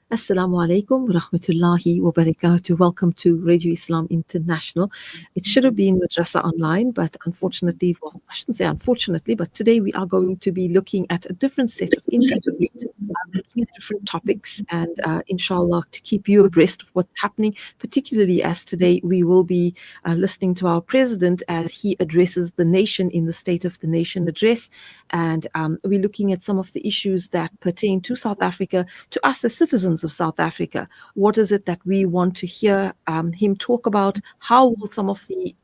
Assalamu alaikum wa rahmatullahi wa barakatuh. Welcome to Radio Islam International. It should have been Madrasa Online, but unfortunately, well, I shouldn't say unfortunately, but today we are going to be looking at a different set of interviews, looking at different topics, and inshallah, to keep you abreast of what's happening, particularly as today we will be listening to our president as he addresses the nation in the State of the Nation address. And we're looking at some of the issues that pertain to South Africa, to us as citizens of South Africa. What is it that we want to hear him talk about? How will some of the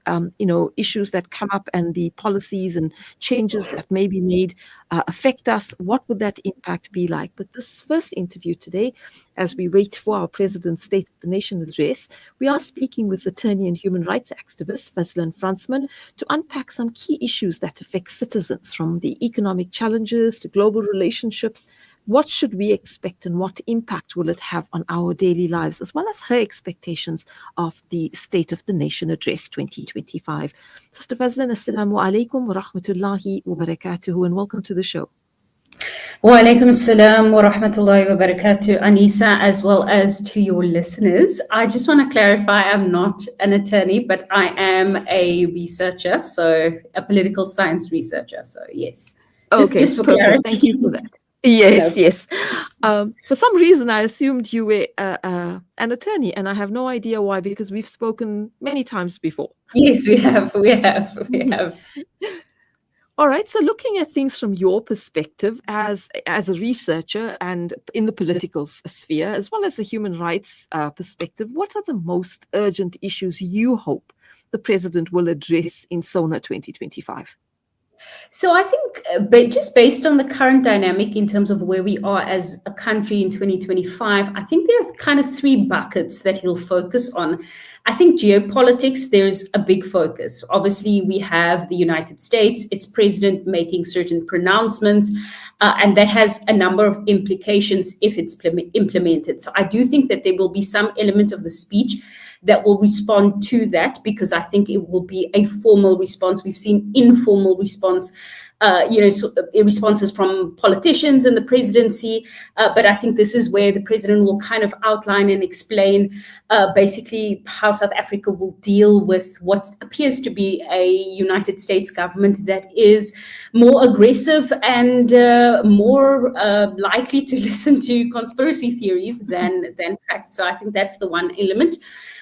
issues that come up and the policies and changes that may be made affect us? What would that impact be like? But this first interview today, as we wait for our President's State of the Nation address, we are speaking with attorney and human rights activist Fazlin Fransman to unpack some key issues that affect citizens, from the economic challenges to global relationships. What should we expect and what impact will it have on our daily lives, as well as her expectations of the State of the Nation Address 2025. Sister Fazlin, Assalamu alaikum wa rahmatullahi wa barakatuhu, and welcome to the show. Wa alaikum assalam wa rahmatullahi wa barakatuh, Annisa, as well as to your listeners. I just want to clarify, I'm not an attorney, but I am a researcher, so a political science researcher. So yes, just for clarity. Thank you for that. Yes. For some reason, I assumed you were an attorney, and I have no idea why, because we've spoken many times before. Yes, we have. All right. So looking at things from your perspective as a researcher and in the political sphere, as well as the human rights perspective, what are the most urgent issues you hope the president will address in SONA 2025? So I think just based on the current dynamic in terms of where we are as a country in 2025, I think there are kind of three buckets that he'll focus on. I think geopolitics, there's a big focus. Obviously, we have the United States, its president making certain pronouncements, and that has a number of implications if it's implemented. So I do think that there will be some element of the speech that will respond to that, because I think it will be a formal response. We've seen informal responses from politicians and the presidency, but I think this is where the president will kind of outline and explain basically how South Africa will deal with what appears to be a United States government that is more aggressive and more likely to listen to conspiracy theories than facts. So I think that's the one element.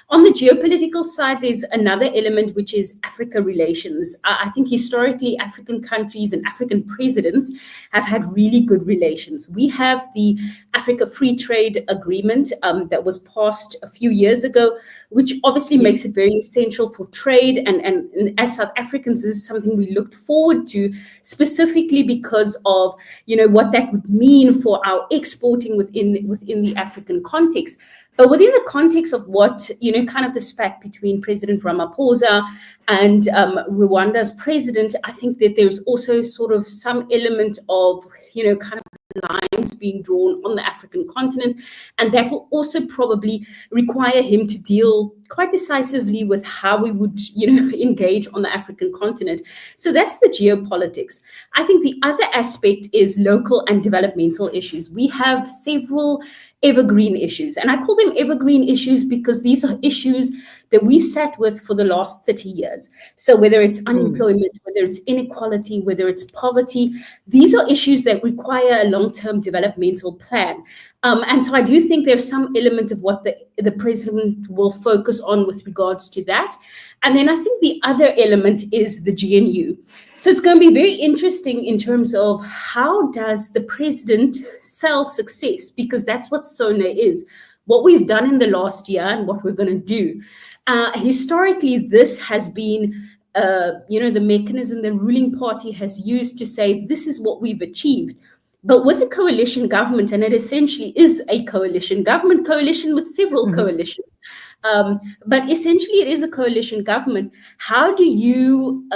On the geopolitical side, there's another element, which is Africa relations. I think historically, African countries and African presidents have had really good relations. We have the Africa Free Trade Agreement that was passed a few years ago, which obviously makes it very essential for trade. And as South Africans, this is something we looked forward to, specifically because of, what that would mean for our exporting within the African context. But within the context of what, kind of the spat between President Ramaphosa and Rwanda's president, I think that there's also sort of some element of, kind of lines being drawn on the African continent. And that will also probably require him to deal quite decisively with how we would, engage on the African continent. So that's the geopolitics. I think the other aspect is local and developmental issues. We have several evergreen issues. And I call them evergreen issues because these are issues that we've sat with for the last 30 years. So whether it's unemployment, whether it's inequality, whether it's poverty, these are issues that require a long-term developmental plan. And so I do think there's some element of what the president will focus on with regards to that. And then I think the other element is the GNU. So it's going to be very interesting in terms of how does the president sell success, because that's what SONA is, what we've done in the last year and what we're going to do. Historically, this has been, the mechanism the ruling party has used to say, this is what we've achieved. But with a coalition government, and it essentially is a coalition with several coalitions, but essentially it is a coalition government. How do you,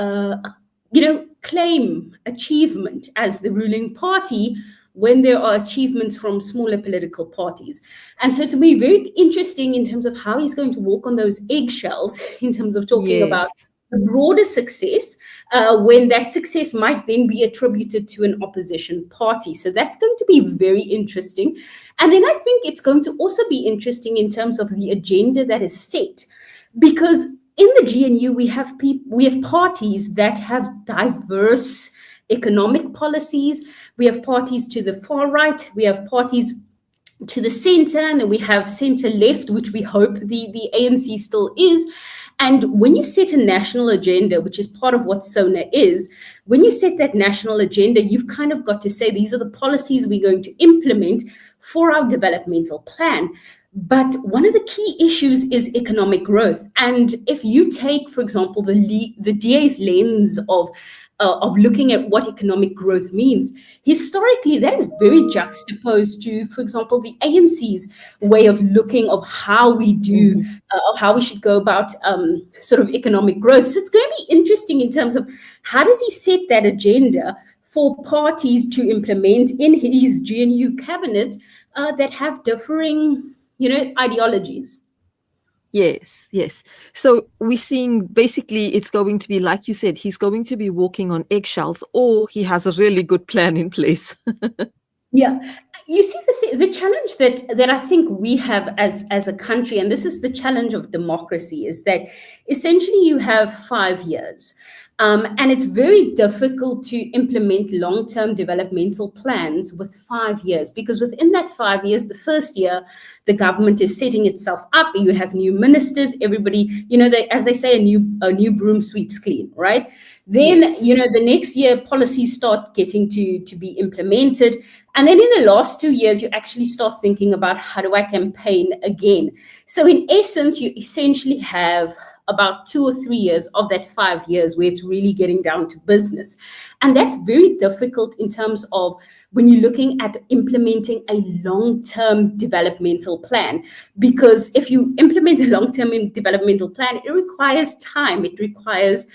claim achievement as the ruling party when there are achievements from smaller political parties? And so to be very interesting in terms of how he's going to walk on those eggshells in terms of talking about a broader success, when that success might then be attributed to an opposition party. So that's going to be very interesting. And then I think it's going to also be interesting in terms of the agenda that is set, because in the GNU we have parties that have diverse economic policies. We have parties to the far right, we have parties to the center, and then we have center left, which we hope the ANC still is. And when you set a national agenda, which is part of what SONA is, when you set that national agenda, you've kind of got to say, these are the policies we're going to implement for our developmental plan. But one of the key issues is economic growth. And if you take, for example, the DA's lens of looking at what economic growth means, historically, that is very juxtaposed to, for example, the ANC's way of looking of how we do, of how we should go about sort of economic growth. So it's going to be interesting in terms of how does he set that agenda for parties to implement in his GNU cabinet that have differing, ideologies. Yes, yes. So we're seeing basically it's going to be, like you said, he's going to be walking on eggshells, or he has a really good plan in place. Yeah, you see the challenge that I think we have as a country, and this is the challenge of democracy, is that essentially you have 5 years. And it's very difficult to implement long-term developmental plans with 5 years, because within that 5 years, the first year, the government is setting itself up. You have new ministers, everybody, as they say, a new broom sweeps clean, right? Then, Yes. the next year, policies start getting to be implemented. And then in the last 2 years, you actually start thinking about, how do I campaign again? So in essence, you essentially have about 2 or 3 years of that 5 years where it's really getting down to business. And that's very difficult in terms of when you're looking at implementing a long-term developmental plan, because if you implement a long-term developmental plan, it requires time, it requires,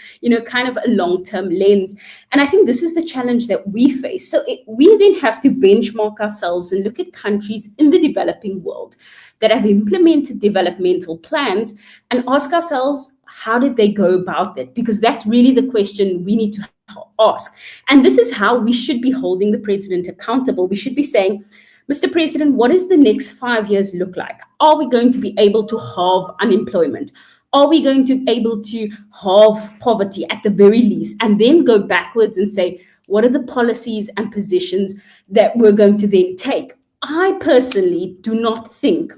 kind of a long-term lens. And I think this is the challenge that we face. So we then have to benchmark ourselves and look at countries in the developing world that have implemented developmental plans and ask ourselves, how did they go about that? Because that's really the question we need to ask. And this is how we should be holding the president accountable. We should be saying, Mr. President, what does the next 5 years look like? Are we going to be able to halve unemployment? Are we going to be able to halve poverty at the very least? And then go backwards and say, what are the policies and positions that we're going to then take? I personally do not think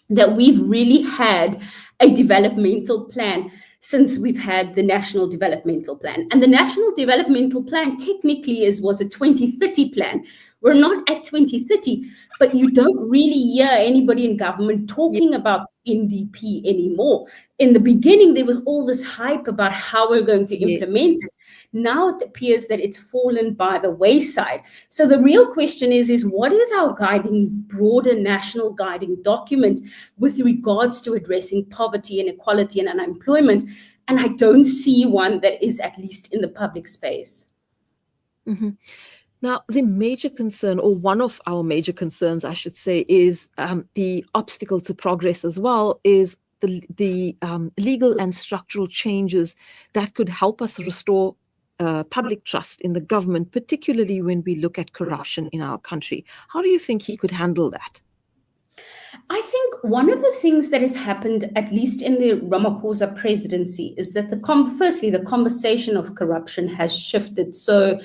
that we've really had a developmental plan since we've had the National Developmental Plan. And the National Developmental Plan technically was a 2030 plan. We're not at 2030, but you don't really hear anybody in government talking about NDP anymore. In the beginning, there was all this hype about how we're going to implement it. Now it appears that it's fallen by the wayside. So the real question is what is our broader national guiding document with regards to addressing poverty, inequality, and unemployment? And I don't see one that is at least in the public space. Mm-hmm. Now, the major concern, or one of our major concerns, I should say, is the obstacle to progress as well, is the legal and structural changes that could help us restore public trust in the government, particularly when we look at corruption in our country. How do you think he could handle that? I think one of the things that has happened, at least in the Ramaphosa presidency, is that firstly, the conversation of corruption has shifted so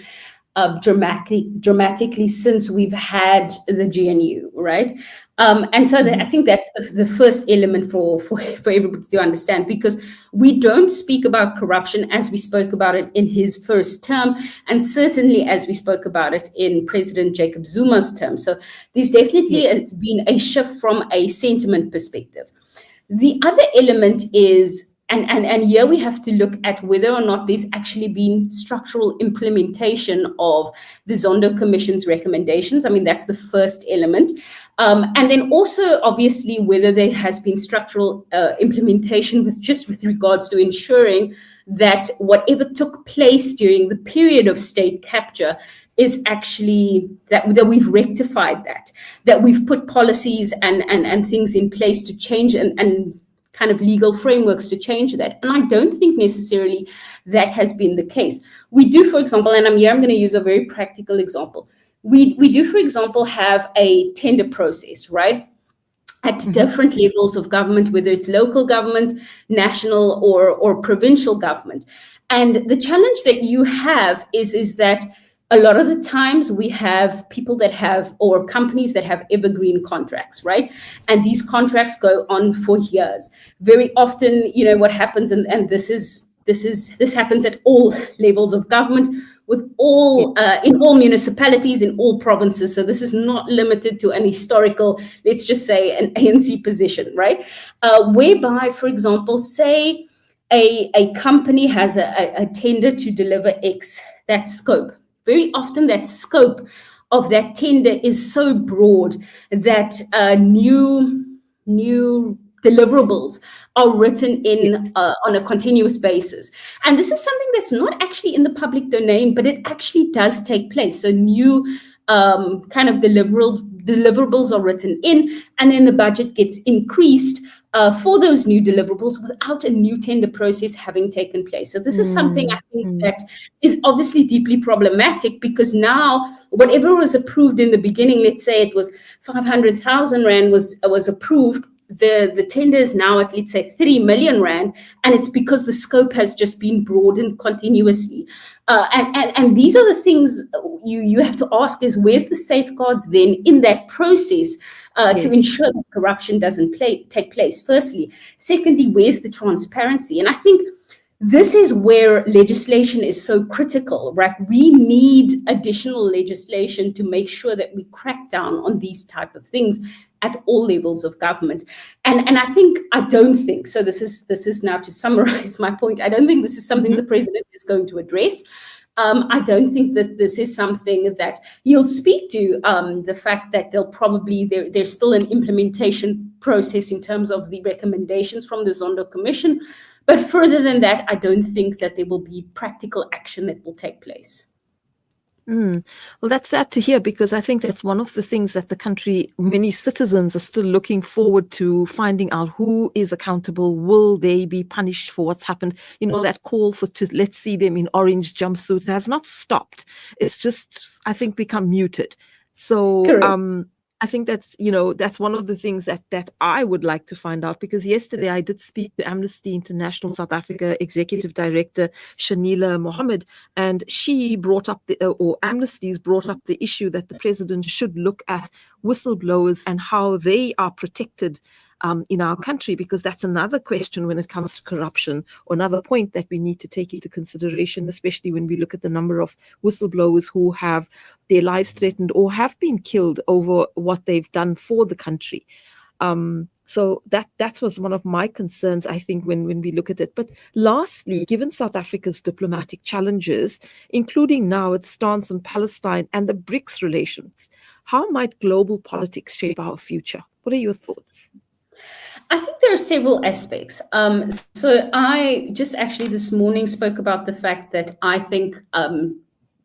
dramatically since we've had the GNU, right? And so I think that's the first element for everybody to understand, because we don't speak about corruption as we spoke about it in his first term, and certainly as we spoke about it in President Jacob Zuma's term. So there's definitely has been a shift from a sentiment perspective. The other element is, and here we have to look at whether or not there's actually been structural implementation of the Zondo Commission's recommendations. I mean, that's the first element. And then also, obviously, whether there has been structural implementation with regards to ensuring that whatever took place during the period of state capture is actually that we've rectified that we've put policies and things in place to change and kind of legal frameworks to change that. And I don't think necessarily that has been the case. We do, for example, and I'm going to use a very practical example. We do, for example, have a tender process, right? At different levels of government, whether it's local government, national or provincial government. And the challenge that you have is that a lot of the times we have people that have, or companies that have evergreen contracts, right? And these contracts go on for years. Very often, what happens, and this happens at all levels of government, with all in all municipalities, in all provinces. So this is not limited to an historical, let's just say, an ANC position, right? Whereby, for example, say a company has a tender to deliver X, that scope. Very often that scope of that tender is so broad that new deliverables are written in on a continuous basis. And this is something that's not actually in the public domain, but it actually does take place. So new kind of deliverables are written in, and then the budget gets increased for those new deliverables without a new tender process having taken place. So this is something I think that is obviously deeply problematic, because now whatever was approved in the beginning, let's say it was 500,000 Rand was approved, the tender is now at, let's say, 3 million Rand, and it's because the scope has just been broadened continuously. And these are the things you have to ask, is where's the safeguards then in that process to ensure that corruption doesn't take place, firstly. Secondly, where's the transparency? And I think this is where legislation is so critical, right? We need additional legislation to make sure that we crack down on these type of things at all levels of government. And I don't think, so this is now to summarize my point, I don't think this is something the president is going to address. I don't think that this is something that he'll speak to, the fact that there's still an implementation process in terms of the recommendations from the Zondo Commission. But further than that, I don't think that there will be practical action that will take place. Well, that's sad to hear, because I think that's one of the things that the country, many citizens are still looking forward to finding out who is accountable. Will they be punished for what's happened? That call let's see them in orange jumpsuits has not stopped. It's just, I think, become muted. So I think that's one of the things that I would like to find out, because yesterday I did speak to Amnesty International South Africa Executive Director Shanila Mohammed, and she brought up Amnesty's brought up the issue that the president should look at whistleblowers and how they are protected in our country, because that's another question when it comes to corruption, or another point that we need to take into consideration, especially when we look at the number of whistleblowers who have their lives threatened or have been killed over what they've done for the country. So that was one of my concerns, I think, when we look at it. But lastly, given South Africa's diplomatic challenges, including now its stance on Palestine and the BRICS relations, how might global politics shape our future? What are your thoughts? I think there are several aspects. So I just actually this morning spoke about the fact that I think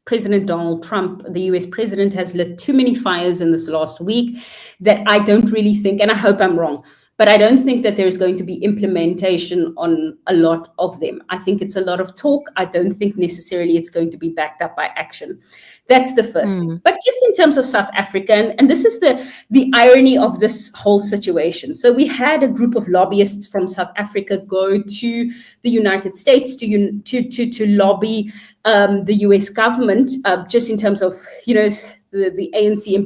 President Donald Trump, the US president, has lit too many fires in this last week that I don't really think, and I hope I'm wrong, but I don't think that there's going to be implementation on a lot of them. I think it's a lot of talk. I don't think necessarily it's going to be backed up by action. That's the first thing. But just in terms of South Africa, and this is the irony of this whole situation. So we had a group of lobbyists from South Africa go to the United States to lobby the US government, just in terms of, the ANC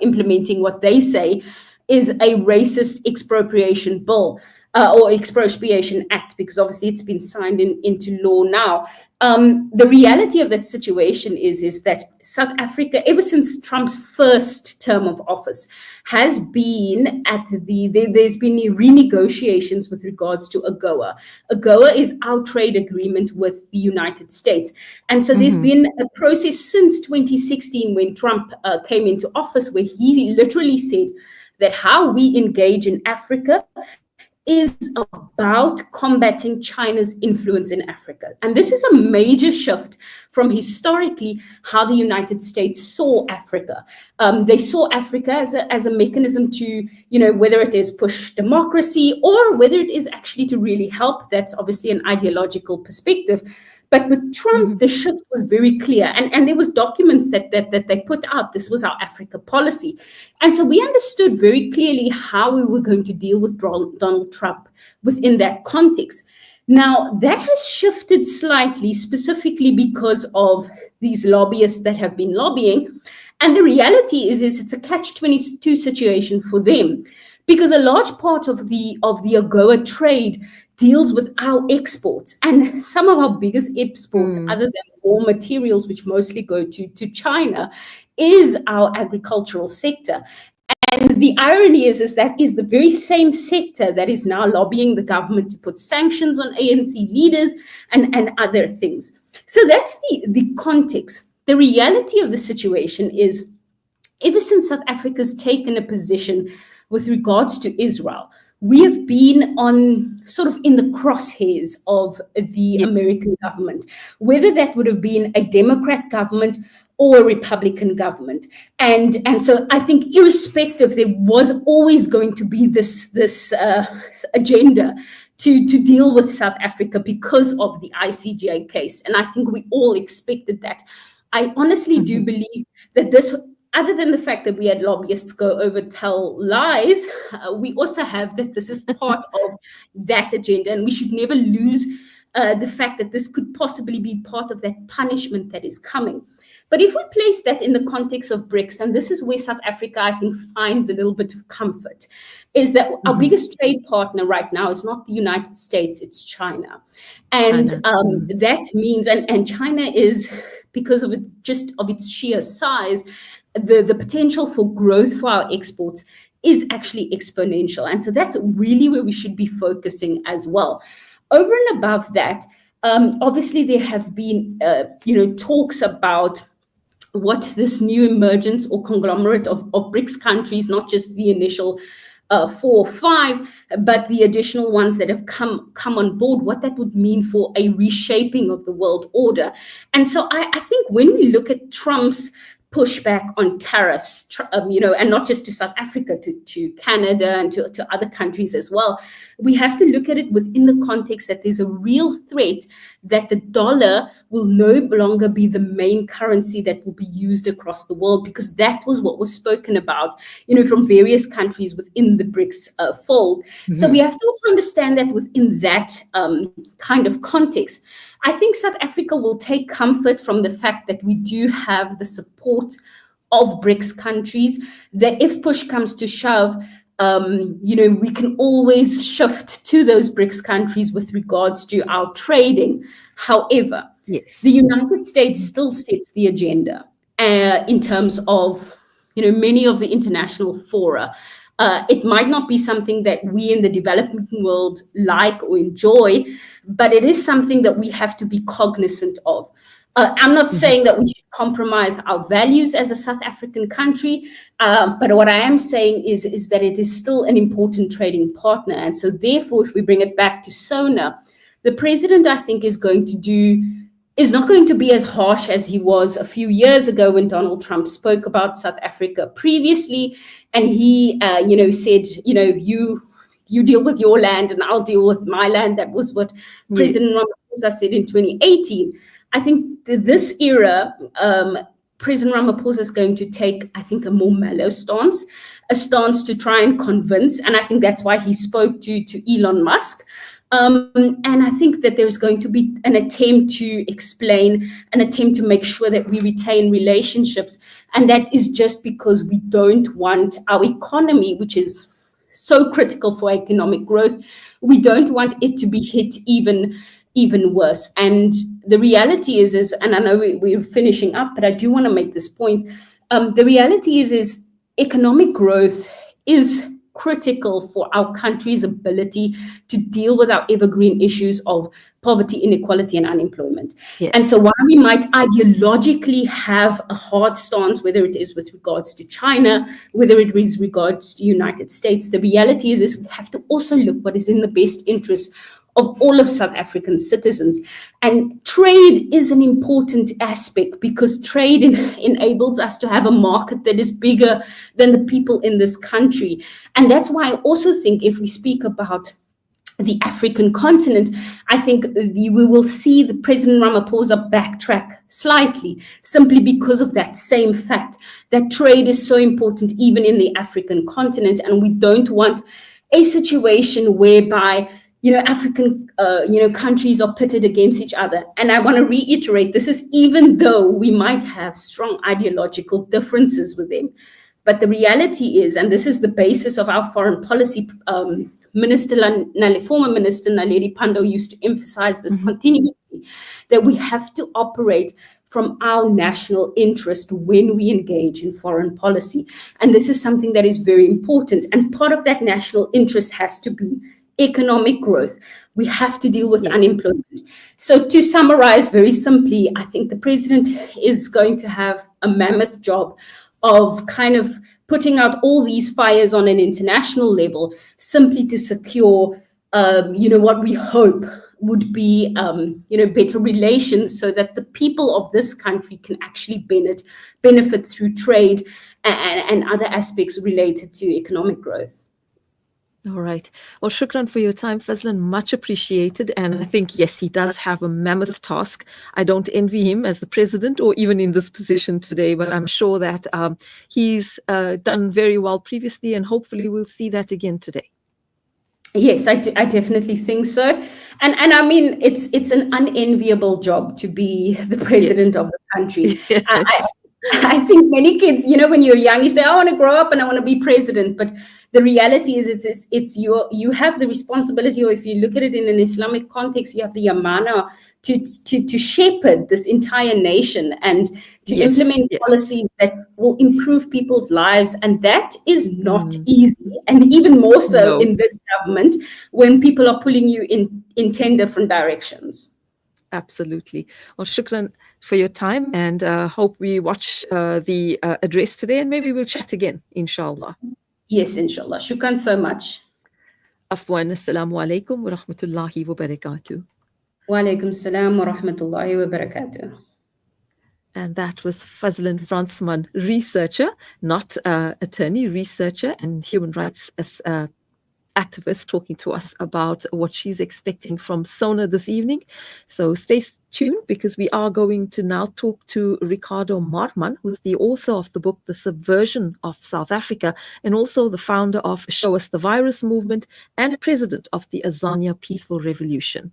implementing what they say is a racist expropriation bill or expropriation act, because obviously it's been signed into law now. The reality of that situation is that South Africa, ever since Trump's first term of office, has been there's been renegotiations with regards to AGOA. AGOA is our trade agreement with the United States. And so there's been a process since 2016 when Trump came into office, where he literally said that how we engage in Africa is about combating China's influence in Africa. And this is a major shift from historically how the United States saw Africa. They saw Africa as a mechanism to, whether it is push democracy or whether it is actually to really help. That's obviously an ideological perspective. But with Trump, the shift was very clear. And there was documents that they put out. This was our Africa policy. And so we understood very clearly how we were going to deal with Donald Trump within that context. Now, that has shifted slightly, specifically because of these lobbyists that have been lobbying. And the reality is it's a catch-22 situation for them, because a large part of the AGOA trade deals with our exports, and some of our biggest exports, other than raw materials, which mostly go to China, is our agricultural sector. And the irony is that is the very same sector that is now lobbying the government to put sanctions on ANC leaders and other things. So that's the context. The reality of the situation is, ever since South Africa's taken a position with regards to Israel, we have been on sort of in the crosshairs of the American government, whether that would have been a Democrat government or a Republican government. And so I think irrespective, there was always going to be this agenda to deal with South Africa because of the ICJ case. And I think we all expected that. I honestly do believe that this, other than the fact that we had lobbyists go over tell lies, we also have that this is part of that agenda. And we should never lose the fact that this could possibly be part of that punishment that is coming. But if we place that in the context of BRICS, and this is where South Africa, I think, finds a little bit of comfort, is that our biggest trade partner right now is not the United States, it's China. And that means, and China is, because of its sheer size, the potential for growth for our exports is actually exponential. And so that's really where we should be focusing as well. Over and above that, obviously there have been, talks about what this new emergence or conglomerate of BRICS countries, not just the initial 4 or 5, but the additional ones that have come on board, what that would mean for a reshaping of the world order. And so I think when we look at Trump's pushback on tariffs, and not just to South Africa, to Canada and to other countries as well, we have to look at it within the context that there's a real threat that the dollar will no longer be the main currency that will be used across the world, because that was what was spoken about, from various countries within the BRICS fold. So we have to also understand that within that kind of context, I think South Africa will take comfort from the fact that we do have the support of BRICS countries, that if push comes to shove, we can always shift to those BRICS countries with regards to our trading. However, the United States still sets the agenda in terms of, many of the international fora. It might not be something that we in the developing world like or enjoy, but it is something that we have to be cognizant of. I'm not saying that we should compromise our values as a South African country, but what I am saying is that it is still an important trading partner. And so therefore, if we bring it back to SONA, the president, I think, is not going to be as harsh as he was a few years ago when Donald Trump spoke about South Africa previously. And he, said, you deal with your land and I'll deal with my land. That was what President Ramaphosa said in 2018. I think this era, President Ramaphosa is going to take, I think, a more mellow stance, a stance to try and convince. And I think that's why he spoke to Elon Musk. And I think that there's going to be an attempt to explain, an attempt to make sure that we retain relationships. And that is just because we don't want our economy, which is so critical for economic growth, we don't want it to be hit even worse. And the reality is, and I know we're finishing up, but I do want to make this point. The reality is economic growth is critical for our country's ability to deal with our evergreen issues of poverty, inequality, and unemployment. Yes. And so while we might ideologically have a hard stance, whether it is with regards to China, whether it is regards to United States, the reality is we have to also look what is in the best interest of all of South African citizens. And trade is an important aspect because trade enables us to have a market that is bigger than the people in this country. And that's why I also think if we speak about the African continent, I think we will see the President Ramaphosa backtrack slightly, simply because of that same fact that trade is so important even in the African continent. And we don't want a situation whereby African, countries are pitted against each other. And I want to reiterate, this is even though we might have strong ideological differences with them. But the reality is, and this is the basis of our foreign policy, former Minister Naledi Pandor used to emphasize this continuously, that we have to operate from our national interest when we engage in foreign policy. And this is something that is very important. And part of that national interest has to be economic growth. We have to deal with unemployment. So to summarize very simply, I think the president is going to have a mammoth job of kind of putting out all these fires on an international level, simply to secure, what we hope would be, better relations, so that the people of this country can actually benefit through trade and other aspects related to economic growth. All right. Well, shukran for your time, Fazlin. Much appreciated. And I think, yes, he does have a mammoth task. I don't envy him as the president or even in this position today, but I'm sure that he's done very well previously, and hopefully we'll see that again today. Yes, I definitely think so. And I mean, it's an unenviable job to be the president of the country. Yes. I think many kids, when you're young, you say, I want to grow up and I want to be president. But the reality is it's you have the responsibility, or if you look at it in an Islamic context, you have the amana to shepherd this entire nation and to implement policies that will improve people's lives. And that is not easy. And even more so in this government, when people are pulling you in 10 different directions. Absolutely. Well, shukran for your time, and hope we watch the address today, and maybe we'll chat again, inshallah. Yes, inshallah. Shukran so much. Afwan. Assalamu alaikum wa rahmatullahi wa barakatuh. Wa alaikum salam wa rahmatullahi wa barakatuh. And that was Fazlin Fransmans, researcher, not attorney, researcher and human rights activist, talking to us about what she's expecting from SONA this evening. So stay tuned, because we are going to now talk to Ricardo Marman, who's the author of the book The Subversion of South Africa, and also the founder of Show Us the Virus movement and president of the Azania Peaceful Revolution.